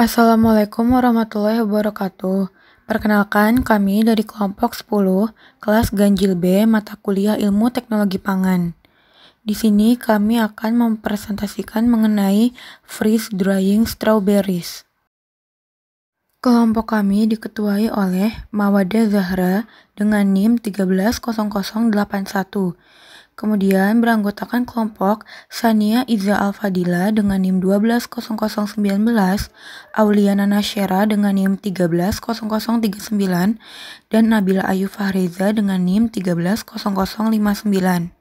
Assalamualaikum warahmatullahi wabarakatuh. Perkenalkan, kami dari kelompok 10, kelas Ganjil B, mata kuliah Ilmu Teknologi Pangan. Di sini kami akan mempresentasikan mengenai freeze drying strawberries. Kelompok kami diketuai oleh Mawada Zahra dengan NIM 130081. Kemudian beranggotakan kelompok Sania Iza Al-Fadila dengan NIM 120019, Auliana Nasyera dengan NIM 130039, dan Nabila Ayu Fahreza dengan NIM 130059.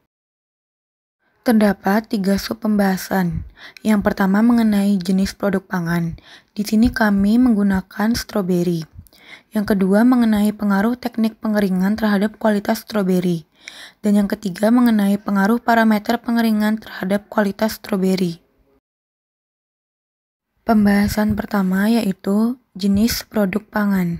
Terdapat 3 sub pembahasan. Yang pertama mengenai jenis produk pangan. Di sini kami menggunakan stroberi. Yang kedua mengenai pengaruh teknik pengeringan terhadap kualitas stroberi. Dan yang ketiga mengenai pengaruh parameter pengeringan terhadap kualitas stroberi. Pembahasan pertama yaitu jenis produk pangan.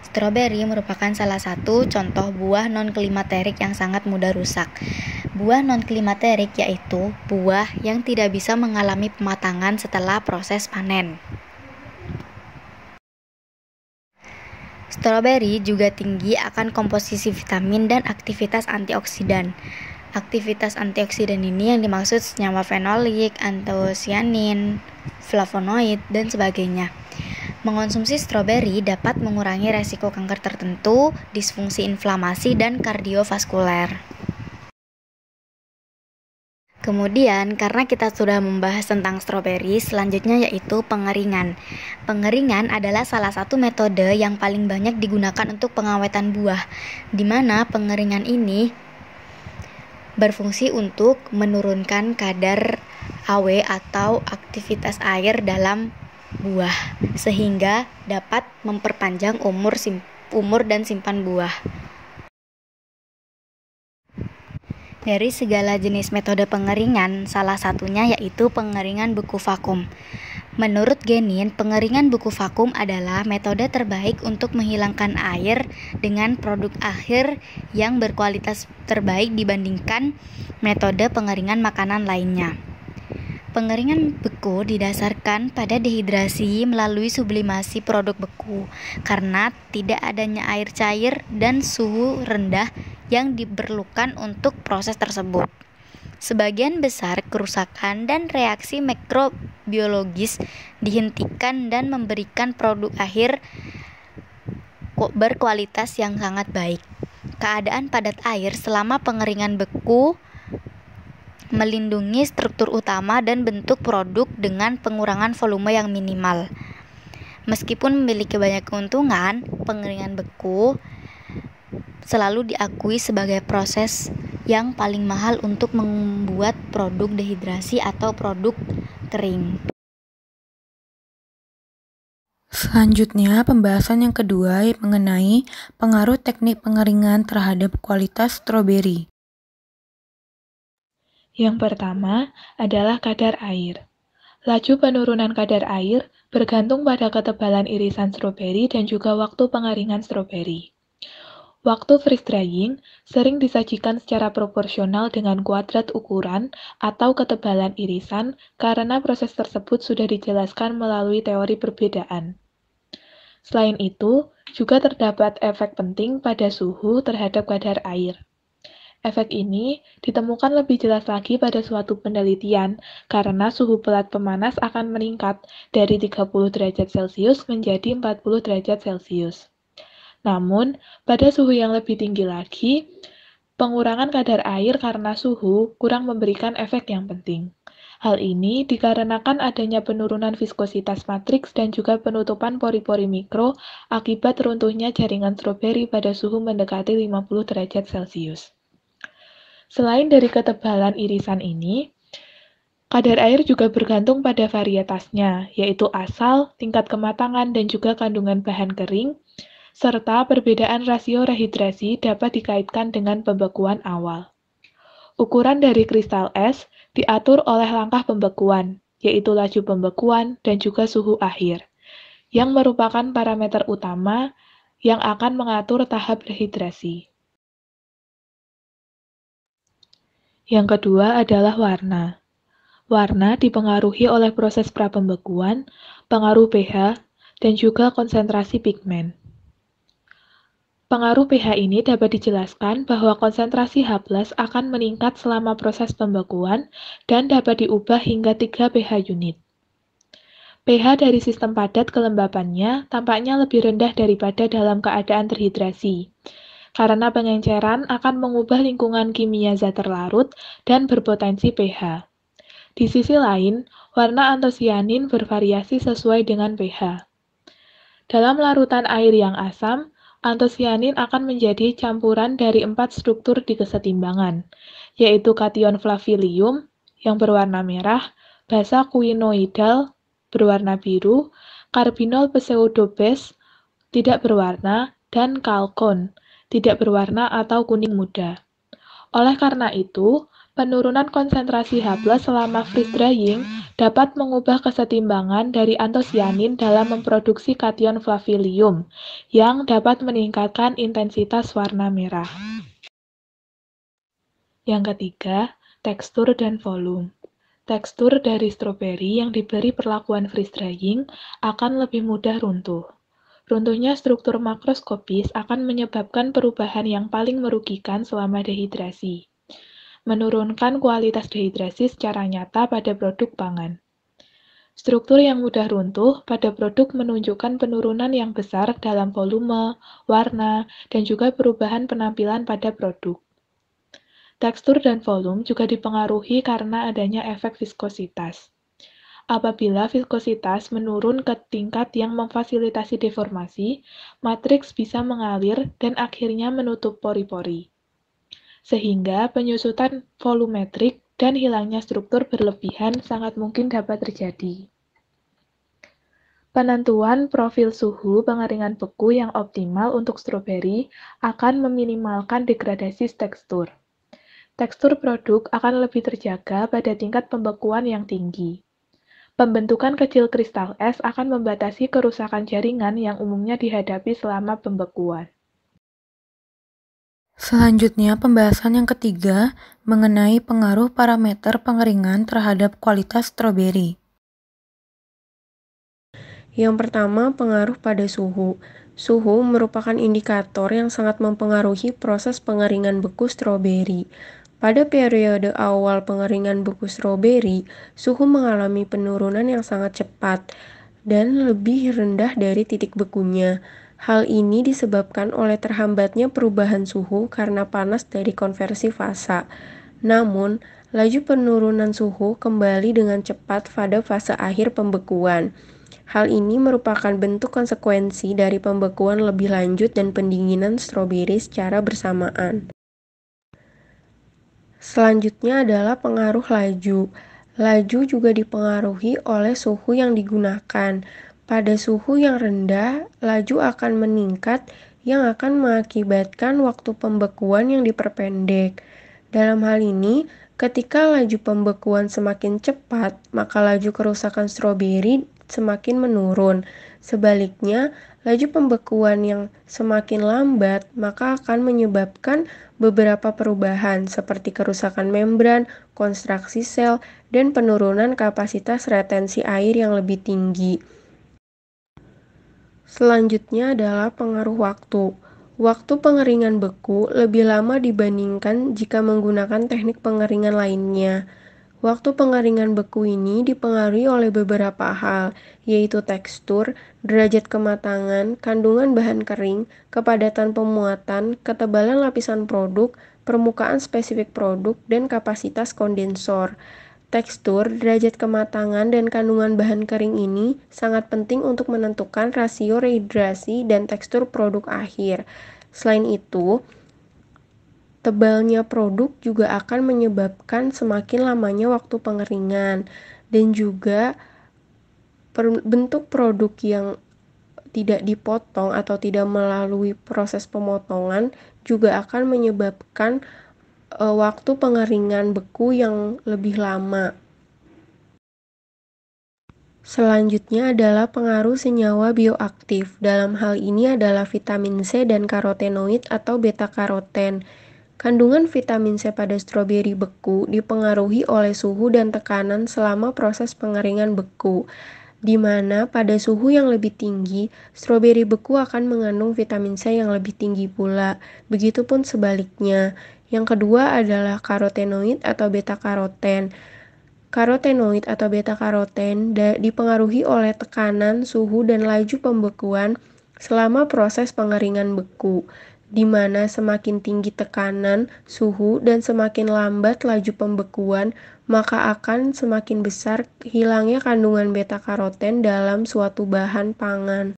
Stroberi merupakan salah satu contoh buah non-klimaterik yang sangat mudah rusak. Buah non-klimaterik yaitu buah yang tidak bisa mengalami pematangan setelah proses panen. Stroberi juga tinggi akan komposisi vitamin dan aktivitas antioksidan. Aktivitas antioksidan ini yang dimaksud senyawa fenolik, antosianin, flavonoid, dan sebagainya. Mengonsumsi stroberi dapat mengurangi resiko kanker tertentu, disfungsi inflamasi, dan kardiovaskuler. Kemudian, karena kita sudah membahas tentang stroberi, selanjutnya yaitu pengeringan. Pengeringan adalah salah satu metode yang paling banyak digunakan untuk pengawetan buah, di mana pengeringan ini berfungsi untuk menurunkan kadar AW atau aktivitas air dalam buah, sehingga dapat memperpanjang umur dan simpan buah. Dari segala jenis metode pengeringan, salah satunya yaitu pengeringan beku vakum. Menurut Genin, pengeringan beku vakum adalah metode terbaik untuk menghilangkan air dengan produk akhir yang berkualitas terbaik dibandingkan metode pengeringan makanan lainnya. Pengeringan beku didasarkan pada dehidrasi melalui sublimasi produk beku karena tidak adanya air cair dan suhu rendah yang diperlukan untuk proses tersebut. Sebagian besar kerusakan dan reaksi mikrobiologis dihentikan dan memberikan produk akhir berkualitas yang sangat baik. Keadaan padat air selama pengeringan beku melindungi struktur utama dan bentuk produk dengan pengurangan volume yang minimal. Meskipun memiliki banyak keuntungan, pengeringan beku selalu diakui sebagai proses yang paling mahal untuk membuat produk dehidrasi atau produk kering. Selanjutnya, pembahasan yang kedua mengenai pengaruh teknik pengeringan terhadap kualitas stroberi. Yang pertama adalah kadar air. Laju penurunan kadar air bergantung pada ketebalan irisan stroberi dan juga waktu pengeringan stroberi. Waktu freeze drying sering disajikan secara proporsional dengan kuadrat ukuran atau ketebalan irisan karena proses tersebut sudah dijelaskan melalui teori perbedaan. Selain itu, juga terdapat efek penting pada suhu terhadap kadar air. Efek ini ditemukan lebih jelas lagi pada suatu penelitian karena suhu pelat pemanas akan meningkat dari 30 derajat Celcius menjadi 40 derajat Celcius. Namun, pada suhu yang lebih tinggi lagi, pengurangan kadar air karena suhu kurang memberikan efek yang penting. Hal ini dikarenakan adanya penurunan viskositas matriks dan juga penutupan pori-pori mikro akibat runtuhnya jaringan stroberi pada suhu mendekati 50 derajat Celcius. Selain dari ketebalan irisan ini, kadar air juga bergantung pada varietasnya, yaitu asal, tingkat kematangan, dan juga kandungan bahan kering, serta perbedaan rasio rehidrasi dapat dikaitkan dengan pembekuan awal. Ukuran dari kristal es diatur oleh langkah pembekuan, yaitu laju pembekuan dan juga suhu akhir, yang merupakan parameter utama yang akan mengatur tahap rehidrasi. Yang kedua adalah warna. Warna dipengaruhi oleh proses prapembekuan, pengaruh pH, dan juga konsentrasi pigmen. Pengaruh pH ini dapat dijelaskan bahwa konsentrasi H+ akan meningkat selama proses pembekuan dan dapat diubah hingga 3 pH unit. pH dari sistem padat kelembapannya tampaknya lebih rendah daripada dalam keadaan terhidrasi, karena pengenceran akan mengubah lingkungan kimia zat terlarut dan berpotensi pH. Di sisi lain, warna antosianin bervariasi sesuai dengan pH. Dalam larutan air yang asam, antosianin akan menjadi campuran dari 4 struktur di kesetimbangan, yaitu kation flavilium yang berwarna merah, basa quinoidal berwarna biru, karbinol pseudobase tidak berwarna, dan kalkon tidak berwarna atau kuning muda. Oleh karena itu, penurunan konsentrasi H+ selama freeze drying dapat mengubah kesetimbangan dari antosianin dalam memproduksi kation flavilium, yang dapat meningkatkan intensitas warna merah. Yang ketiga, tekstur dan volume. Tekstur dari stroberi yang diberi perlakuan freeze drying akan lebih mudah runtuh. Runtuhnya struktur makroskopis akan menyebabkan perubahan yang paling merugikan selama dehidrasi, menurunkan kualitas dehidrasi secara nyata pada produk pangan. Struktur yang mudah runtuh pada produk menunjukkan penurunan yang besar dalam volume, warna, dan juga perubahan penampilan pada produk. Tekstur dan volume juga dipengaruhi karena adanya efek viskositas. Apabila viskositas menurun ke tingkat yang memfasilitasi deformasi, matriks bisa mengalir dan akhirnya menutup pori-pori, sehingga penyusutan volumetrik dan hilangnya struktur berlebihan sangat mungkin dapat terjadi. Penentuan profil suhu pengeringan beku yang optimal untuk stroberi akan meminimalkan degradasi tekstur. Tekstur produk akan lebih terjaga pada tingkat pembekuan yang tinggi. Pembentukan kecil kristal es akan membatasi kerusakan jaringan yang umumnya dihadapi selama pembekuan. Selanjutnya, pembahasan yang ketiga mengenai pengaruh parameter pengeringan terhadap kualitas stroberi. Yang pertama, pengaruh pada suhu. Suhu merupakan indikator yang sangat mempengaruhi proses pengeringan beku stroberi. Pada periode awal pengeringan beku stroberi, suhu mengalami penurunan yang sangat cepat dan lebih rendah dari titik bekunya. Hal ini disebabkan oleh terhambatnya perubahan suhu karena panas dari konversi fasa. Namun, laju penurunan suhu kembali dengan cepat pada fase akhir pembekuan. Hal ini merupakan bentuk konsekuensi dari pembekuan lebih lanjut dan pendinginan stroberi secara bersamaan. Selanjutnya adalah pengaruh laju. Laju juga dipengaruhi oleh suhu yang digunakan. Pada suhu yang rendah, laju akan meningkat yang akan mengakibatkan waktu pembekuan yang diperpendek. Dalam hal ini, ketika laju pembekuan semakin cepat, maka laju kerusakan stroberi semakin menurun. Sebaliknya, laju pembekuan yang semakin lambat maka akan menyebabkan beberapa perubahan seperti kerusakan membran, konstruksi sel, dan penurunan kapasitas retensi air yang lebih tinggi. Selanjutnya adalah pengaruh waktu. Waktu pengeringan beku lebih lama dibandingkan jika menggunakan teknik pengeringan lainnya. Waktu pengeringan beku ini dipengaruhi oleh beberapa hal, yaitu tekstur, derajat kematangan, kandungan bahan kering, kepadatan pemuatan, ketebalan lapisan produk, permukaan spesifik produk, dan kapasitas kondensor. Tekstur, derajat kematangan, dan kandungan bahan kering ini sangat penting untuk menentukan rasio rehidrasi dan tekstur produk akhir. Selain itu, tebalnya produk juga akan menyebabkan semakin lamanya waktu pengeringan, dan juga bentuk produk yang tidak dipotong atau tidak melalui proses pemotongan juga akan menyebabkan waktu pengeringan beku yang lebih lama. Selanjutnya adalah pengaruh senyawa bioaktif. Dalam hal ini adalah vitamin C dan karotenoid atau beta-karoten. Kandungan vitamin C pada stroberi beku dipengaruhi oleh suhu dan tekanan selama proses pengeringan beku, di mana pada suhu yang lebih tinggi, stroberi beku akan mengandung vitamin C yang lebih tinggi pula. Begitupun sebaliknya. Yang kedua adalah karotenoid atau beta-karoten. Karotenoid atau beta-karoten dipengaruhi oleh tekanan, suhu, dan laju pembekuan selama proses pengeringan beku, di mana semakin tinggi tekanan, suhu, dan semakin lambat laju pembekuan, maka akan semakin besar hilangnya kandungan beta-karoten dalam suatu bahan pangan.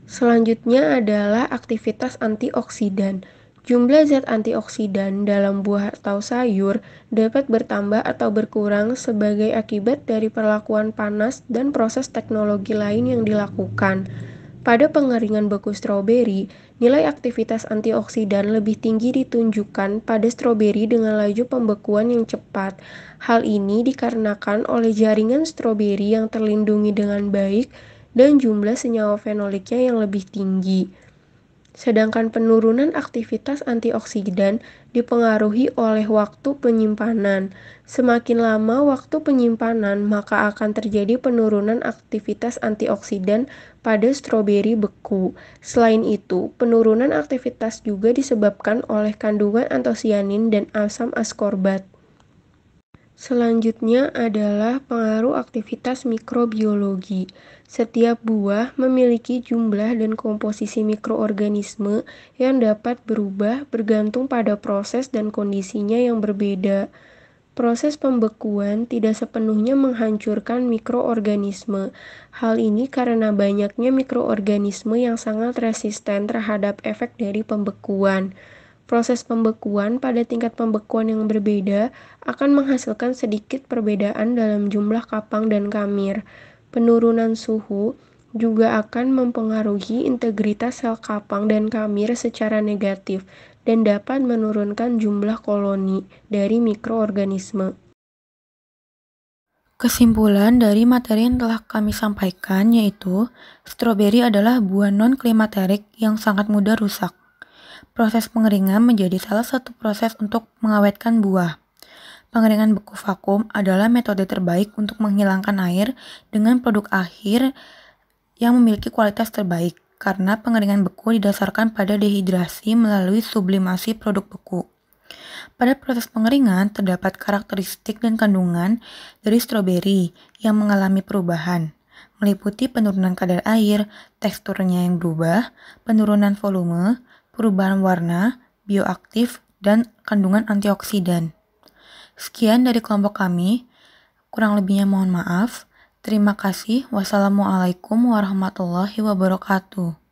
Selanjutnya adalah aktivitas antioksidan. Jumlah zat antioksidan dalam buah atau sayur dapat bertambah atau berkurang sebagai akibat dari perlakuan panas dan proses teknologi lain yang dilakukan. Pada pengeringan beku stroberi, nilai aktivitas antioksidan lebih tinggi ditunjukkan pada stroberi dengan laju pembekuan yang cepat. Hal ini dikarenakan oleh jaringan stroberi yang terlindungi dengan baik dan jumlah senyawa fenoliknya yang lebih tinggi. Sedangkan penurunan aktivitas antioksidan dipengaruhi oleh waktu penyimpanan. Semakin lama waktu penyimpanan, maka akan terjadi penurunan aktivitas antioksidan pada stroberi beku. Selain itu, penurunan aktivitas juga disebabkan oleh kandungan antosianin dan asam askorbat. Selanjutnya adalah pengaruh aktivitas mikrobiologi. Setiap buah memiliki jumlah dan komposisi mikroorganisme yang dapat berubah bergantung pada proses dan kondisinya yang berbeda. Proses pembekuan tidak sepenuhnya menghancurkan mikroorganisme. Hal ini karena banyaknya mikroorganisme yang sangat resisten terhadap efek dari pembekuan. Proses pembekuan pada tingkat pembekuan yang berbeda akan menghasilkan sedikit perbedaan dalam jumlah kapang dan kamir. Penurunan suhu juga akan mempengaruhi integritas sel kapang dan kamir secara negatif dan dapat menurunkan jumlah koloni dari mikroorganisme. Kesimpulan dari materi yang telah kami sampaikan yaitu stroberi adalah buah non-klimaterik yang sangat mudah rusak. Proses pengeringan menjadi salah satu proses untuk mengawetkan buah. Pengeringan beku vakum adalah metode terbaik untuk menghilangkan air dengan produk akhir yang memiliki kualitas terbaik, karena pengeringan beku didasarkan pada dehidrasi melalui sublimasi produk beku. Pada proses pengeringan terdapat karakteristik dan kandungan dari stroberi yang mengalami perubahan, meliputi penurunan kadar air, teksturnya yang berubah, penurunan volume, perubahan warna, bioaktif, dan kandungan antioksidan. Sekian dari kelompok kami, kurang lebihnya mohon maaf. Terima kasih. Wassalamualaikum warahmatullahi wabarakatuh.